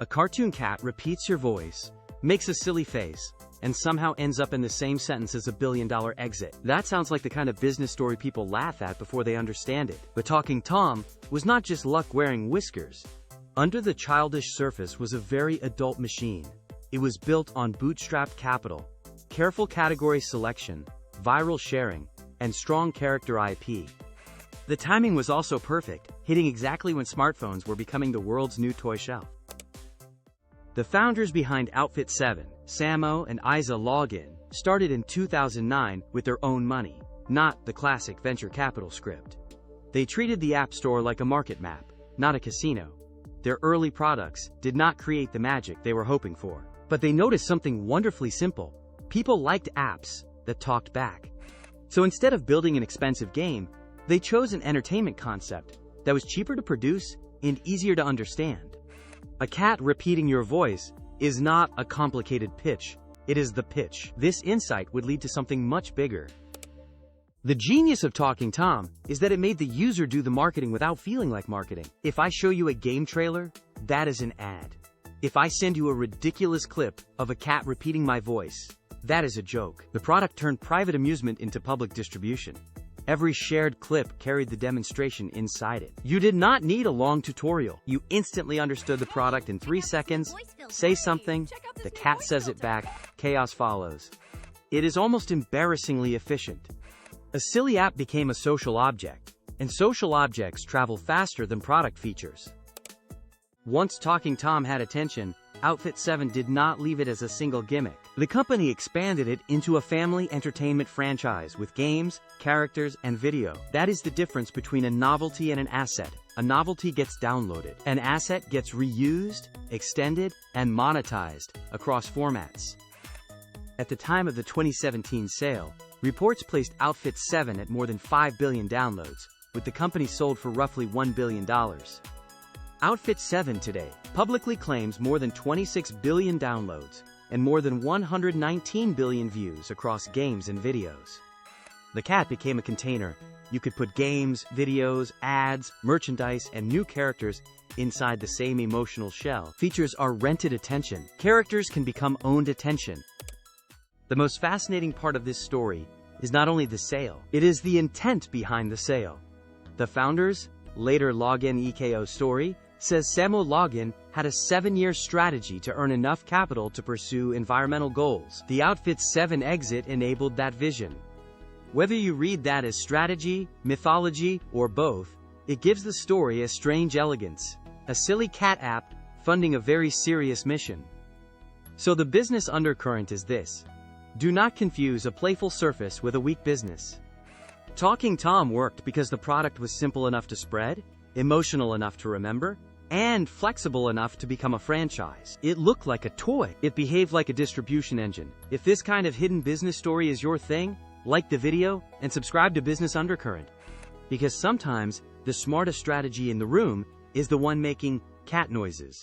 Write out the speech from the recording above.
A cartoon cat repeats your voice, makes a silly face, and somehow ends up in the same sentence as a billion-dollar exit. That sounds like the kind of business story people laugh at before they understand it. But Talking Tom was not just luck wearing whiskers. Under the childish surface was a very adult machine. It was built on bootstrapped capital, careful category selection, viral sharing, and strong character IP. The timing was also perfect, hitting exactly when smartphones were becoming the world's new toy shelf. The founders behind Outfit 7, Samo and Iza Login, started in 2009 with their own money, not the classic venture capital script. They treated the App Store like a market map, not a casino. Their early products did not create the magic they were hoping for. But they noticed something wonderfully simple. People liked apps that talked back. So instead of building an expensive game, they chose an entertainment concept that was cheaper to produce and easier to understand. A cat repeating your voice is not a complicated pitch, it is the pitch. This insight would lead to something much bigger. The genius of Talking Tom is that it made the user do the marketing without feeling like marketing. If I show you a game trailer, that is an ad. If I send you a ridiculous clip of a cat repeating my voice, that is a joke. The product turned private amusement into public distribution. Every shared clip carried the demonstration inside it. You did not need a long tutorial. You instantly understood the product in 3 seconds. Say something, the cat says it back, chaos follows. It is almost embarrassingly efficient. A silly app became a social object, and social objects travel faster than product features. Once Talking Tom had attention, Outfit 7 did not leave it as a single gimmick. The company expanded it into a family entertainment franchise with games, characters, and video. That is the difference between a novelty and an asset. A novelty gets downloaded. An asset gets reused, extended, and monetized across formats. At the time of the 2017 sale, reports placed Outfit 7 at more than 5 billion downloads, with the company sold for roughly $1 billion. Outfit 7 today publicly claims more than 26 billion downloads and more than 119 billion views across games and videos. The cat became a container. You could put games, videos, ads, merchandise, and new characters inside the same emotional shell. Features are rented attention. Characters can become owned attention. The most fascinating part of this story is not only the sale, it is the intent behind the sale. The founders, later Login EKO story, says Samo Login had a 7-year strategy to earn enough capital to pursue environmental goals. The Outfit 7 exit enabled that vision. Whether you read that as strategy, mythology, or both, it gives the story a strange elegance. A silly cat app funding a very serious mission. So the business undercurrent is this. Do not confuse a playful surface with a weak business. Talking Tom worked because the product was simple enough to spread, emotional enough to remember, and flexible enough to become a franchise. It looked like a toy. It behaved like a distribution engine. If this kind of hidden business story is your thing, like the video and subscribe to Business Undercurrent. Because sometimes the smartest strategy in the room is the one making cat noises.